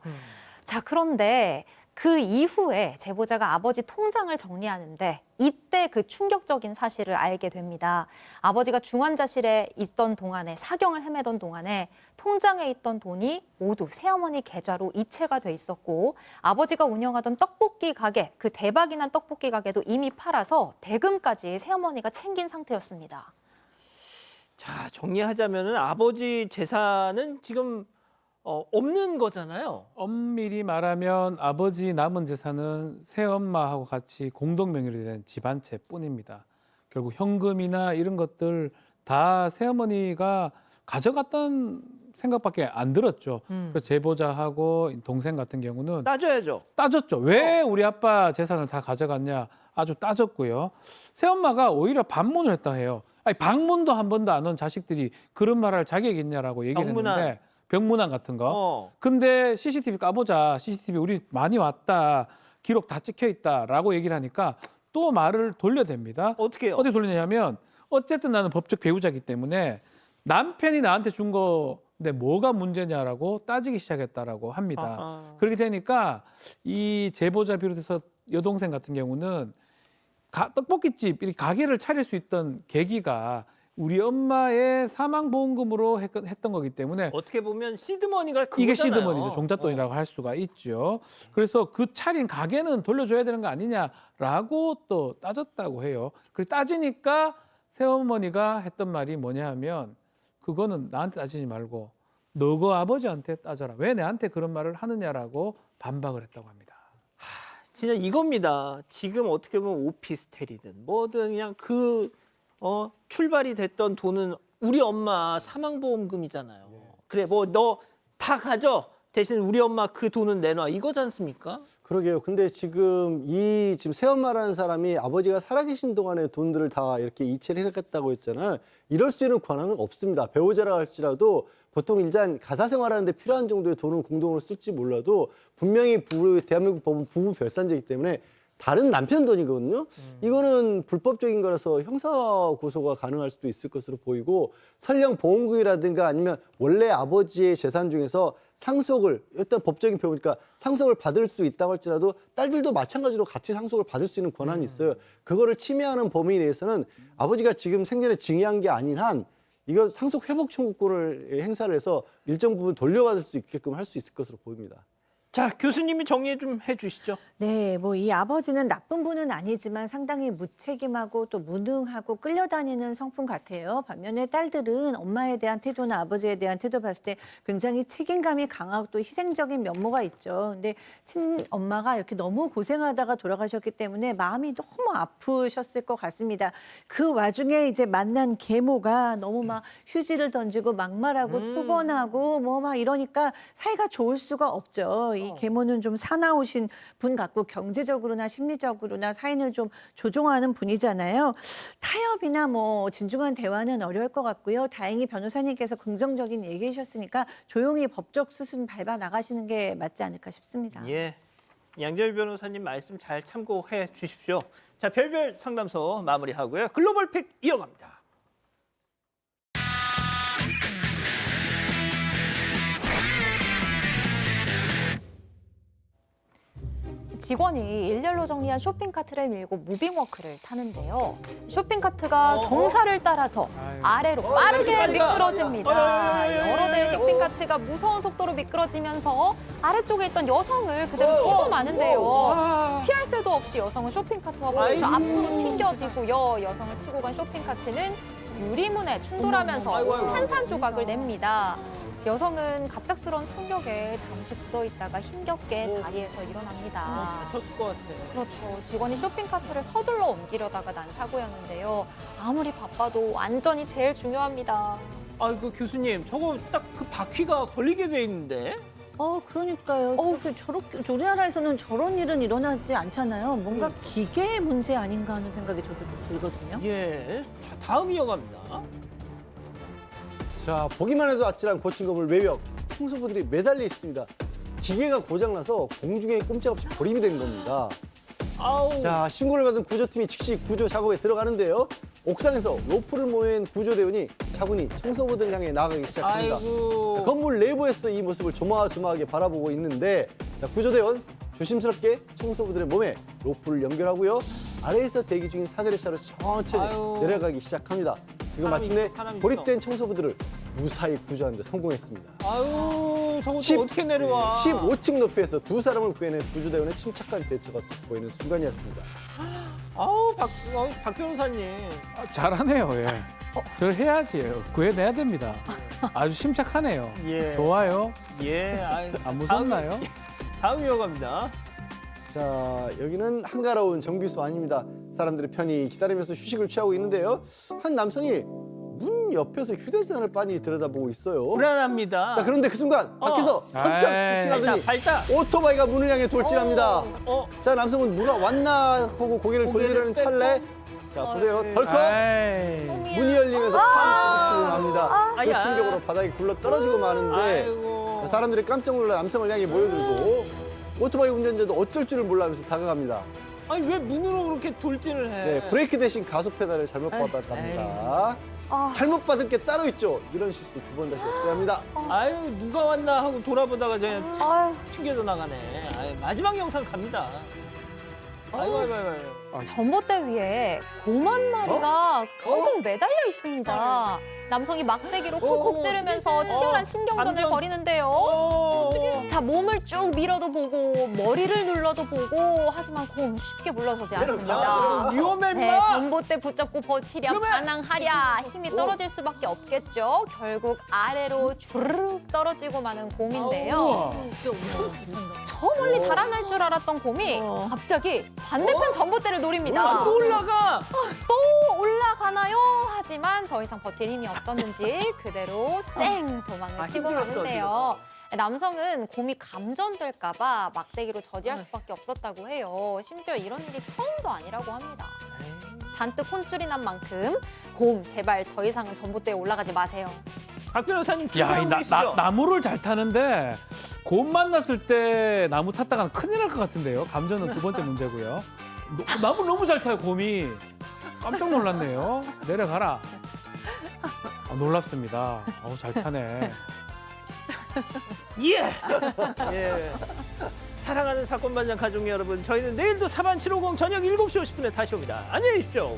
자, 그런데 그 이후에 제보자가 아버지 통장을 정리하는데 이때 그 충격적인 사실을 알게 됩니다. 아버지가 중환자실에 있던 동안에, 사경을 헤매던 동안에 통장에 있던 돈이 모두 새어머니 계좌로 이체가 돼 있었고, 아버지가 운영하던 떡볶이 가게, 그 대박이 난 떡볶이 가게도 이미 팔아서 대금까지 새어머니가 챙긴 상태였습니다. 자, 정리하자면은 아버지 재산은 지금 없는 거잖아요. 엄밀히 말하면 아버지 남은 재산은 새엄마하고 같이 공동 명의로 된 집안채뿐입니다. 결국 현금이나 이런 것들 다 새어머니가 가져갔다는 생각밖에 안 들었죠. 그래서 제보자하고 동생 같은 경우는 따져야죠. 따졌죠. 왜 우리 아빠 재산을 다 가져갔냐 아주 따졌고요. 새엄마가 오히려 반문을 했다 해요. 아니, 방문도 한 번도 안 온 자식들이 그런 말을 할 자격이 있냐라고 얘기를 했는데, 병문안 같은 거. 근데 CCTV 까보자. CCTV 우리 많이 왔다. 기록 다 찍혀 있다라고 얘기를 하니까 또 말을 돌려댑니다. 어떻게 해요? 어떻게 돌리냐면 어쨌든 나는 법적 배우자이기 때문에 남편이 나한테 준 건데 뭐가 문제냐라고 따지기 시작했다라고 합니다. 그렇게 되니까 이 제보자 비롯해서 여동생 같은 경우는 떡볶이집 이렇게 가게를 차릴 수 있던 계기가 우리 엄마의 사망보험금으로 했던 거기 때문에 어떻게 보면 시드머니가 그거잖아요. 이게 시드머니죠. 종잣돈이라고 할 수가 있죠. 그래서 그 차린 가게는 돌려줘야 되는 거 아니냐라고 또 따졌다고 해요. 그래서 따지니까 새어머니가 했던 말이 뭐냐 하면 그거는 나한테 따지지 말고 너가 아버지한테 따져라. 왜 내한테 그런 말을 하느냐라고 반박을 했다고 합니다. 진짜 이겁니다. 지금 어떻게 보면 오피스텔이든 뭐든 그냥 출발이 됐던 돈은 우리 엄마 사망보험금이잖아요. 그래, 뭐 너 다 가져. 대신 우리 엄마 그 돈은 내놔. 이거지 않습니까? 그러게요. 근데 지금 지금 새엄마라는 사람이 아버지가 살아계신 동안의 돈들을 다 이렇게 이체를 해갔다고 했잖아요. 이럴 수 있는 권한은 없습니다. 배우자라 할지라도 보통 일단 가사 생활하는데 필요한 정도의 돈은 공동으로 쓸지 몰라도 분명히 대한민국 법은 부부 별산제이기 때문에 다른 남편 돈이거든요. 이거는 불법적인 거라서 형사 고소가 가능할 수도 있을 것으로 보이고, 설령 보험금이라든가 아니면 원래 아버지의 재산 중에서 상속을, 일단 법적인 배우니까 상속을 받을 수 있다고 할지라도 딸들도 마찬가지로 같이 상속을 받을 수 있는 권한이 있어요. 그거를 침해하는 범위에 대해서는 아버지가 지금 생전에 증여한 게 아닌 한 이거 상속 회복 청구권을 행사를 해서 일정 부분 돌려받을 수 있게끔 할 수 있을 것으로 보입니다. 자, 교수님이 정리 좀 해주시죠. 네, 뭐 이 아버지는 나쁜 분은 아니지만 상당히 무책임하고 또 무능하고 끌려다니는 성품 같아요. 반면에 딸들은 엄마에 대한 태도나 아버지에 대한 태도 봤을 때 굉장히 책임감이 강하고 또 희생적인 면모가 있죠. 근데 친엄마가 이렇게 너무 고생하다가 돌아가셨기 때문에 마음이 너무 아프셨을 것 같습니다. 그 와중에 이제 만난 계모가 너무 막 휴지를 던지고 막말하고 폭언하고 뭐 막 이러니까 사이가 좋을 수가 없죠. 이 계모는 좀 사나우신 분 같고 경제적으로나 심리적으로나 사인을 좀 조종하는 분이잖아요. 타협이나 뭐 진중한 대화는 어려울 것 같고요. 다행히 변호사님께서 긍정적인 얘기해 주셨으니까 조용히 법적 수순 밟아 나가시는 게 맞지 않을까 싶습니다. 예, 양재열 변호사님 말씀 잘 참고해 주십시오. 자, 별별 상담소 마무리하고요. 글로벌 픽 이어갑니다. 직원이 일렬로 정리한 쇼핑카트를 밀고 무빙워크를 타는데요. 쇼핑카트가 동사를 따라서 아래로 빠르게 미끄러집니다. 여러 대의 쇼핑카트가 무서운 속도로 미끄러지면서 아래쪽에 있던 여성을 그대로 치고 마는데요. 피할 새도 없이 여성은 쇼핑카트와 부딪혀 앞으로 튕겨지고요. 여성을 치고 간 쇼핑카트는 유리문에 충돌하면서 아이고, 아이고. 산산조각을 냅니다. 여성은 갑작스러운 충격에 잠시 굳어있다가 힘겹게 자리에서 일어납니다. 다쳤을 것 같아. 그렇죠. 직원이 쇼핑카트를 서둘러 옮기려다가 난 사고였는데요. 아무리 바빠도 안전이 제일 중요합니다. 아이고 교수님, 저거 딱 그 바퀴가 걸리게 돼 있는데. 그러니까요. 저렇게 우리나라에서는 저런 일은 일어나지 않잖아요. 뭔가 기계의 문제 아닌가 하는 생각이 저도 좀 들거든요. 예. 자, 다음 이어갑니다. 자, 보기만 해도 아찔한 고친 건물 외벽. 청소부들이 매달려 있습니다. 기계가 고장나서 공중에 꼼짝없이 고립이 된 겁니다. 아우. 자, 신고를 받은 구조팀이 즉시 구조 작업에 들어가는데요. 옥상에서 로프를 모인 구조대원이 차분히 청소부들을 향해 나아가기 시작합니다. 아이고. 자, 건물 내부에서도 이 모습을 조마조마하게 바라보고 있는데, 자, 구조대원 조심스럽게 청소부들의 몸에 로프를 연결하고요. 아래에서 대기 중인 사다리차로 천천히 아유. 내려가기 시작합니다. 그리고 마침내 사람이 고립된 청소부들을 무사히 구조하는 데 성공했습니다. 아유, 저거 어떻게 내려와? 15층 높이에서 두 사람을 구해낸 구조대원의 침착한 대처가 돋보이는 순간이었습니다. 아우, 박 변호사님. 잘하네요. 예. 저를 해야지. 구해내야 됩니다. 아주 심착하네요. 예. 좋아요. 예. 안 무섭나요? 다음 이어갑니다. 자, 여기는 한가로운 정비소 아닙니다. 사람들이 편히 기다리면서 휴식을 취하고 있는데요. 한 남성이 문 옆에서 휴대전화를 빤히 들여다보고 있어요. 불안합니다. 자, 그런데 그 순간 밖에서 깜짝 돌진하더니 발다. 오토바이가 문을 향해 돌진합니다. 자, 남성은 누가 왔나 하고 고개를 돌리려는 찰나에 자, 보세요. 덜컥 문이 열리면서 팡 합니다. 그 충격으로 바닥에 굴러 떨어지고 마는데 자, 사람들이 깜짝 놀라 남성을 향해 모여들고 오토바이 운전자도 어쩔 줄을 몰라하면서 다가갑니다. 아니, 왜 문으로 그렇게 돌진을 해? 네, 브레이크 대신 가속 페달을 잘못 받았답니다. 잘못 받은 게 따로 있죠. 이런 실수 두 번 다시 없어야 합니다. 아유, 누가 왔나 하고 돌아보다가 그냥 튕겨져 나가네. 아유, 마지막 영상 갑니다. 아이고. 전봇대 위에 곰 한 마리가 꽁꽁 매달려 있습니다. 남성이 막대기로 콕콕 찌르면서 치열한 신경전을 벌이는데요. 자, 몸을 쭉 밀어도 보고 머리를 눌러도 보고 하지만 곰 쉽게 물러서지 않습니다. 위험해, 네, 전봇대 붙잡고 버티랴 반항하랴 힘이 떨어질 수밖에 없겠죠. 결국 아래로 주르륵 떨어지고 마는 곰인데요. 저 멀리 달아날 줄 알았던 곰이 갑자기 반대편 전봇대를 노립니다. 또 올라가! 또 올라가나요? 하지만 더 이상 버틸 힘이 없었는지 그대로 쌩 도망을 치고 가는데요. 남성은 곰이 감전될까 봐 막대기로 저지할 수밖에 없었다고 해요. 심지어 이런 일이 처음도 아니라고 합니다. 잔뜩 혼쭐이 난 만큼 곰 제발 더 이상은 전봇대에 올라가지 마세요. 박 변호사님 야, 이 계시죠? 나무를 잘 타는데 곰 만났을 때 나무 탔다가 큰일 날 것 같은데요. 감전은 두 번째 문제고요. 나무 너무 잘 타요, 곰이. 깜짝 놀랐네요. 내려가라. 놀랍습니다. 잘 타네. 예! 예. 사랑하는 사건반장 가족 여러분, 저희는 내일도 4반 750 저녁 7시 50분에 다시 옵니다. 안녕히 계십시오.